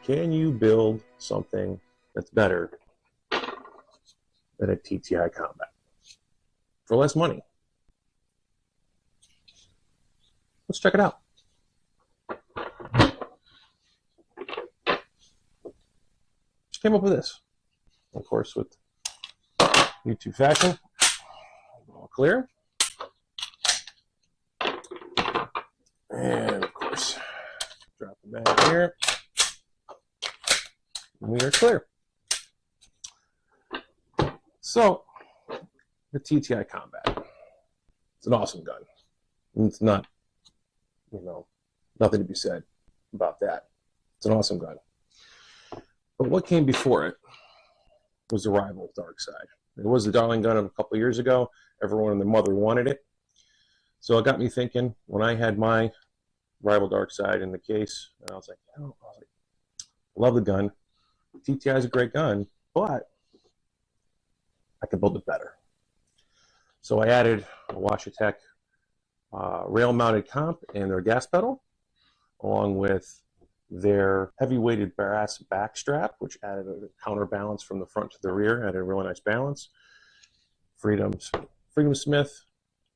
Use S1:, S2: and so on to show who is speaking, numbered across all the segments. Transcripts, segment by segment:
S1: Can you build something that's better than a TTI Combat for less money? Let's check it out. Just came up with this. Of course, with YouTube fashion, all clear. And of course, drop the bag here. And we are clear. So, the TTI Combat. It's an awesome gun. It's not, nothing to be said about that. It's an awesome gun. But what came before it was the rival Dark Side. It was the darling gun of a couple of years ago. Everyone and their mother wanted it. So it got me thinking when I had my rival Dark Side in the case, and I was like, love the gun. TTI is a great gun, but I can build it better. So I added a Washatec rail-mounted comp and their gas pedal, along with their heavy-weighted brass back strap, which added a counterbalance from the front to the rear, added a really nice balance. Freedom Smith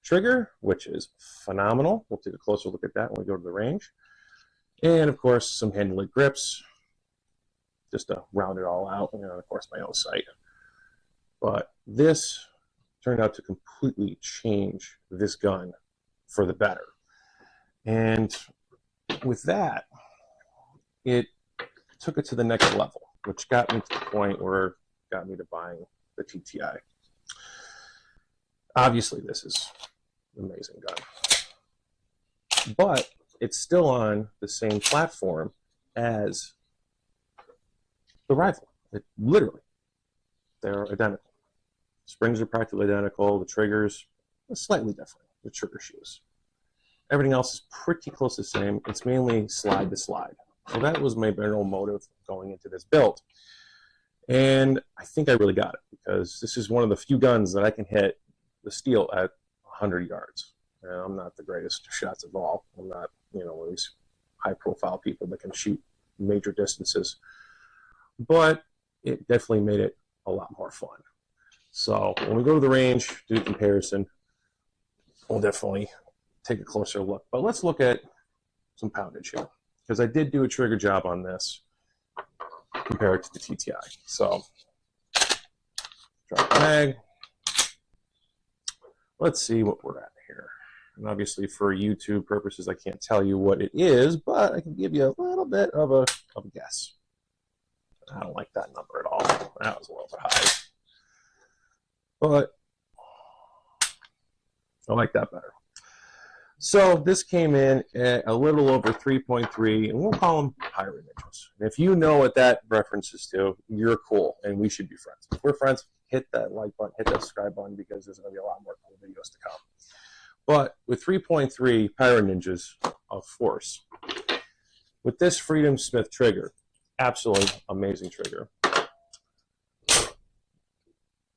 S1: trigger, which is phenomenal. We'll take a closer look at that when we go to the range. And, of course, some handle grips, just to round it all out, and of course my own sight. But this turned out to completely change this gun for the better. And with that, it took it to the next level, which got me to the point where it got me to buying the TTI. Obviously, this is an amazing gun, but it's still on the same platform as the rival. Literally, they're identical. Springs are practically identical. The triggers are slightly different. The trigger shoes. Everything else is pretty close to the same. It's mainly slide to slide. So that was my general motive going into this build. And I think I really got it, because this is one of the few guns that I can hit the steel at 100 yards. And I'm not the greatest shots of all. I'm not, one of these high-profile people that can shoot major distances. But it definitely made it a lot more fun. So when we go to the range, do a comparison, we'll definitely take a closer look. But let's look at some poundage here, because I did do a trigger job on this compared to the TTI. So drop the mag. Let's see what we're at here. And obviously for YouTube purposes, I can't tell you what it is, but I can give you a little bit of a guess. I don't like that number at all. That was a little bit high. But I like that better. So this came in at a little over 3.3, and we'll call them pirate inches. And if you know what that references to, you're cool, and we should be friends. If we're friends, hit that like button, hit that subscribe button, because there's going to be a lot more cool videos to come. But with 3.3 pirate inches of force, with this Freedom Smith trigger, absolutely amazing trigger,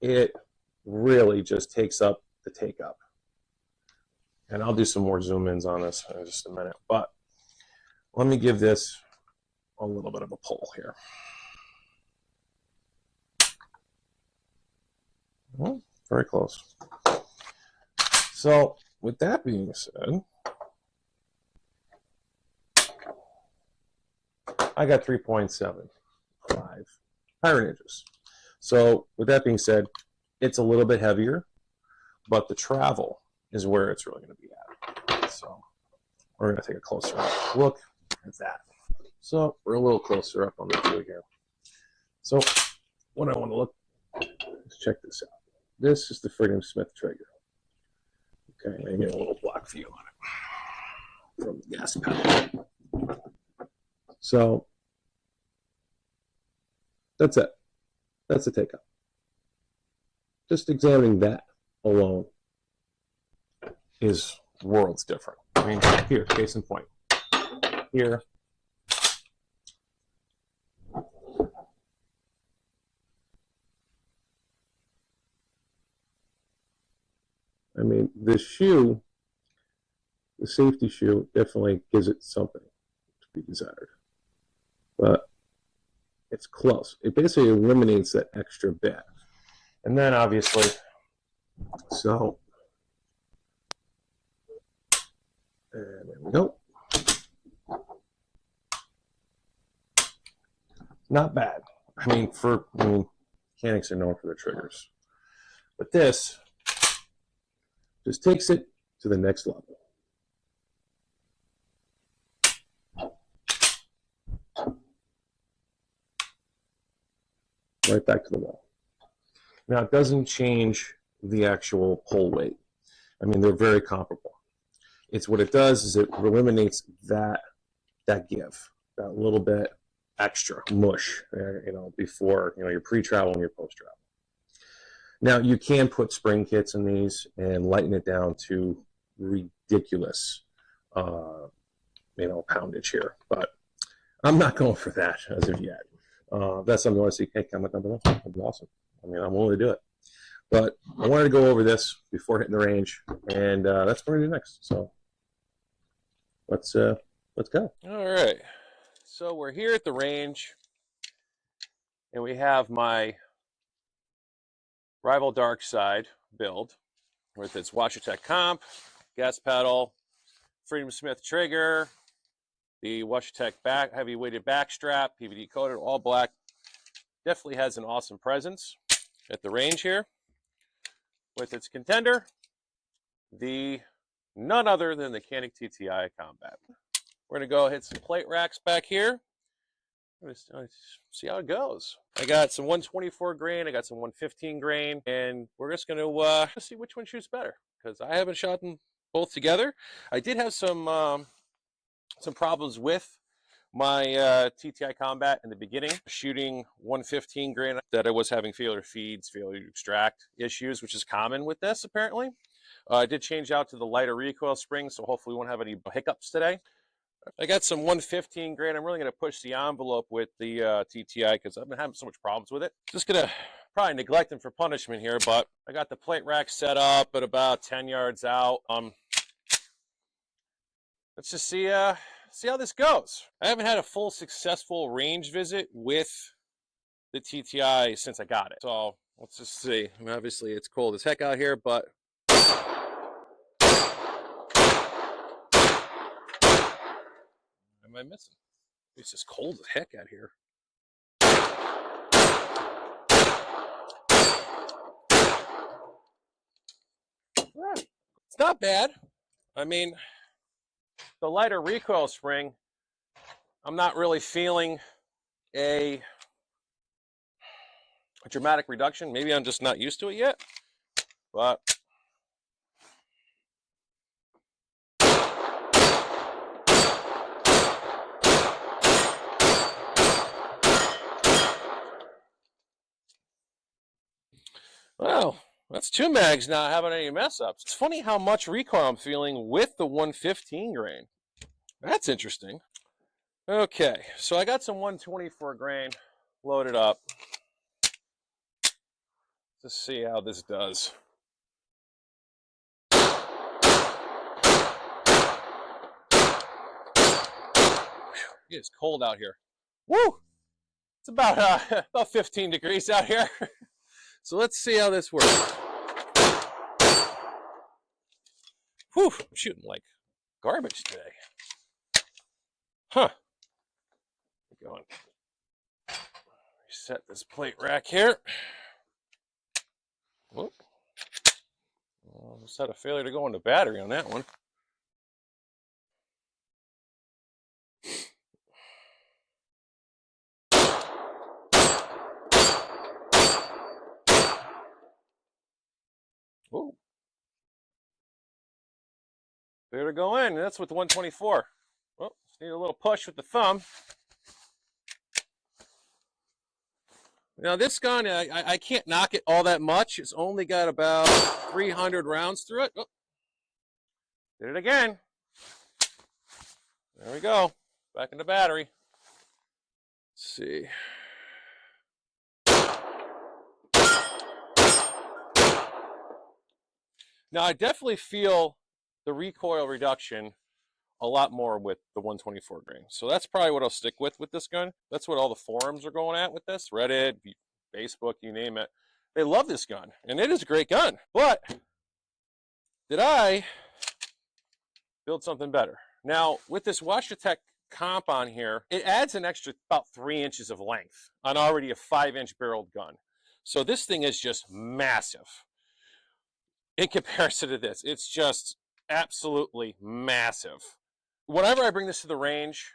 S1: it really just takes up the take up. And I'll do some more zoom ins on this in just a minute, but let me give this a little bit of a pull here. Well, very close. So with that being said, I got 3.75 pirate inches. So with that being said, it's a little bit heavier, but the travel is where it's really going to be at. So we're going to take a closer look at that. So we're a little closer up on the view here. So what I want to look, let's check this out. This is the Freedom Smith trigger. Okay, I'm going to get a little block view on it from the gas pedal. So that's it. That's the take up. Just examining that alone is worlds different. I mean, here, case in point. Here. I mean, this shoe, the safety shoe, definitely gives it something to be desired. But it's close. It basically eliminates that extra bit. And then obviously, so, and there we go. Not bad. I mean, mechanics are known for their triggers. But this just takes it to the next level. Right back to the wall. Now, it doesn't change the actual pull weight. I mean, they're very comparable. It's what it does is it eliminates that give, that little bit extra mush, before, your pre-travel and your post-travel. Now, you can put spring kits in these and lighten it down to ridiculous, poundage here, but I'm not going for that as of yet. That's something you want to see. Hey, comment down below. That'd be awesome. I mean, I'm willing to do it. But I wanted to go over this before hitting the range, and that's what we're going to do next. So let's go. All right. So we're here at the range, and we have my Rival Dark Side build with its WashTec comp, gas pedal, Freedom Smith trigger, the WashTec heavy weighted back strap, PVD coated, all black. Definitely has an awesome presence at the range here. With its contender, none other than the Canik TTI Combat. We're gonna go hit some plate racks back here. Let's see how it goes. I got some 124 grain, I got some 115 grain, and we're just gonna see which one shoots better, because I haven't shot them both together. I did have some problems with my TTI Combat in the beginning, shooting 115 grain, that I was having failure feeds, failure to extract issues, which is common with this apparently. I did change out to the lighter recoil springs, so hopefully we won't have any hiccups today. I got some 115 grain. I'm really going to push the envelope with the TTI because I've been having so much problems with it. Just going to probably neglect them for punishment here, but I got the plate rack set up at about 10 yards out. Let's just see how this goes. I haven't had a full successful range visit with the TTI since I got it. So let's just see. I mean, obviously it's cold as heck out here, but what am I missing? It's just cold as heck out here. It's not bad. I mean, the lighter recoil spring, I'm not really feeling a dramatic reduction. Maybe I'm just not used to it yet, but wow, that's 2 mags now. I haven't any mess ups. It's funny how much recoil I'm feeling with the 115 grain. That's interesting. Okay, so I got some 124 grain loaded up. Let's see how this does. It's cold out here. Woo! It's about 15 degrees out here. So let's see how this works. Whew, I'm shooting like garbage today. Huh. Keep going. Reset this plate rack here. Whoop. Almost had a failure to go into battery on that one. Ooh. Failure to go in. That's with the 124. Well, just need a little push with the thumb. Now this gun, I can't knock it all that much. It's only got about 300 rounds through it. Oh. Did it again. There we go. Back in the battery. Let's see. Now I definitely feel the recoil reduction a lot more with the 124 grain. So that's probably what I'll stick with this gun. That's what all the forums are going at with this. Reddit, Facebook, you name it. They love this gun, and it is a great gun. But did I build something better? Now, with this Washatec comp on here, it adds an extra about 3 inches of length on already a 5-inch barreled gun. So this thing is just massive in comparison to this. It's just absolutely massive. Whenever I bring this to the range,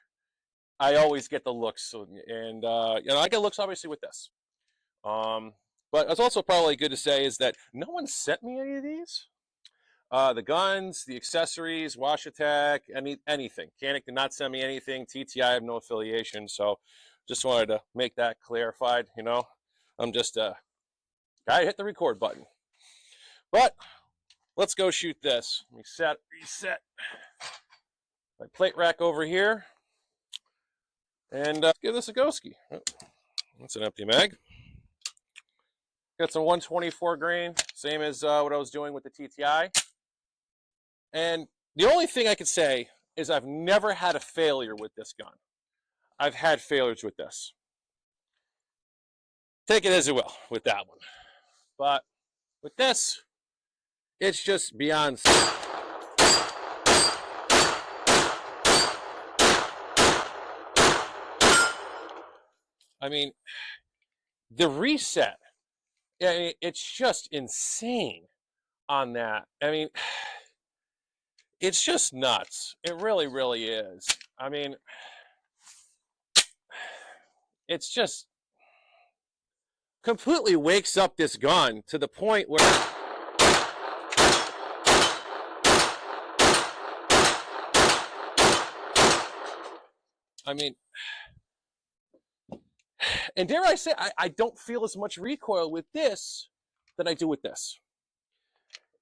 S1: I always get the looks, and I get looks obviously with this. But it's also probably good to say is that no one sent me any of these. The guns, the accessories, Washatec, anything. Canik did not send me anything. TTI, I have no affiliation, so just wanted to make that clarified. You know, I'm just a guy hit the record button. But let's go shoot this. Let me reset my plate rack over here, and give this a go-ski. Oh, that's an empty mag. Got some 124 grain, same as what I was doing with the TTI. And the only thing I could say is I've never had a failure with this gun. I've had failures with this. Take it as you will with that one. But with this, it's just beyond. I mean, the reset, it's just insane on that. I mean, it's just nuts. It really, really is. I mean, it's just completely wakes up this gun to the point where I mean, and dare I say, I don't feel as much recoil with this than I do with this.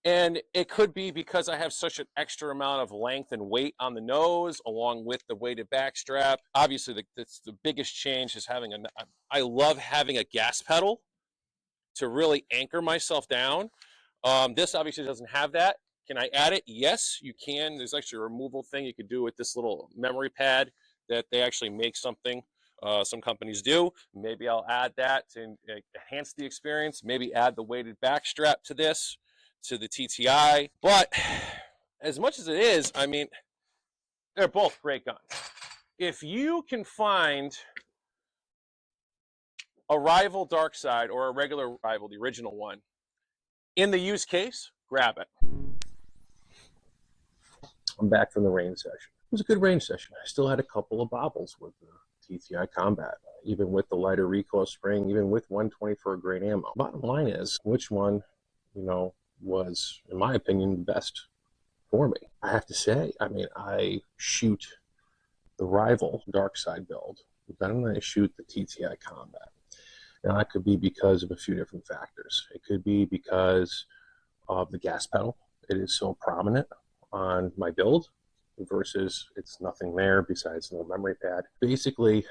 S1: And it could be because I have such an extra amount of length and weight on the nose, along with the weighted back strap. Obviously, the biggest change is I love having a gas pedal to really anchor myself down. This obviously doesn't have that. Can I add it? Yes, you can. There's actually a removal thing you could do with this little memory pad that they actually make something. Some companies do. Maybe I'll add that to enhance the experience. Maybe add the weighted back strap to this, to the TTI. But as much as it is, I mean, they're both great guns. If you can find a rival dark side or a regular rival, the original one, in the use case, grab it. I'm back from the range session. It was a good range session. I still had a couple of bobbles with the TTI Combat, even with the lighter recoil spring, even with 124 grain ammo. Bottom line is, which one, was, in my opinion, the best for me? I have to say, I mean, I shoot the rival dark side build better than I shoot the TTI Combat. Now, that could be because of a few different factors. It could be because of the gas pedal. It is so prominent on my build versus it's nothing there besides a little memory pad. Basically,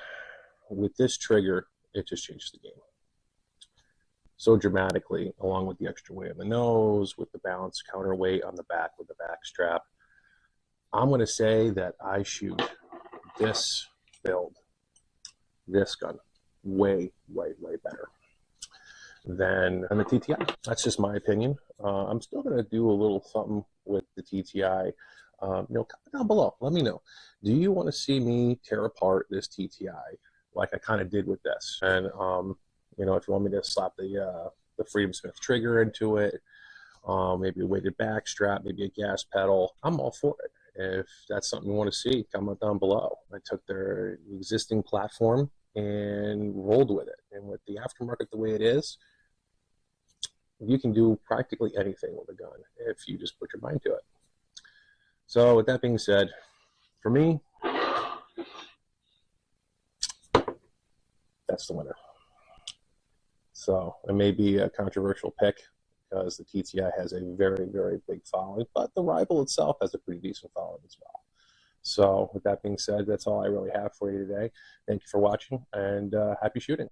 S1: with this trigger, it just changes the game so dramatically, along with the extra weight on the nose, with the balanced counterweight on the back with the back strap. I'm going to say that I shoot this build, this gun, way better than the TTI. That's just my opinion. I'm still going to do a little something with the TTI. Comment down below. Let me know. Do you want to see me tear apart this TTI like I kind of did with this? And if you want me to slap the Freedom Smith trigger into it, maybe a weighted back strap, maybe a gas pedal, I'm all for it. If that's something you want to see, comment down below. I took their existing platform and rolled with it. And with the aftermarket the way it is, you can do practically anything with a gun if you just put your mind to it. So with that being said, for me, that's the winner. So it may be a controversial pick because the TTI has a very big following, but the rival itself has a pretty decent following as well. So with that being said, that's all I really have for you today. Thank you for watching, and happy shooting.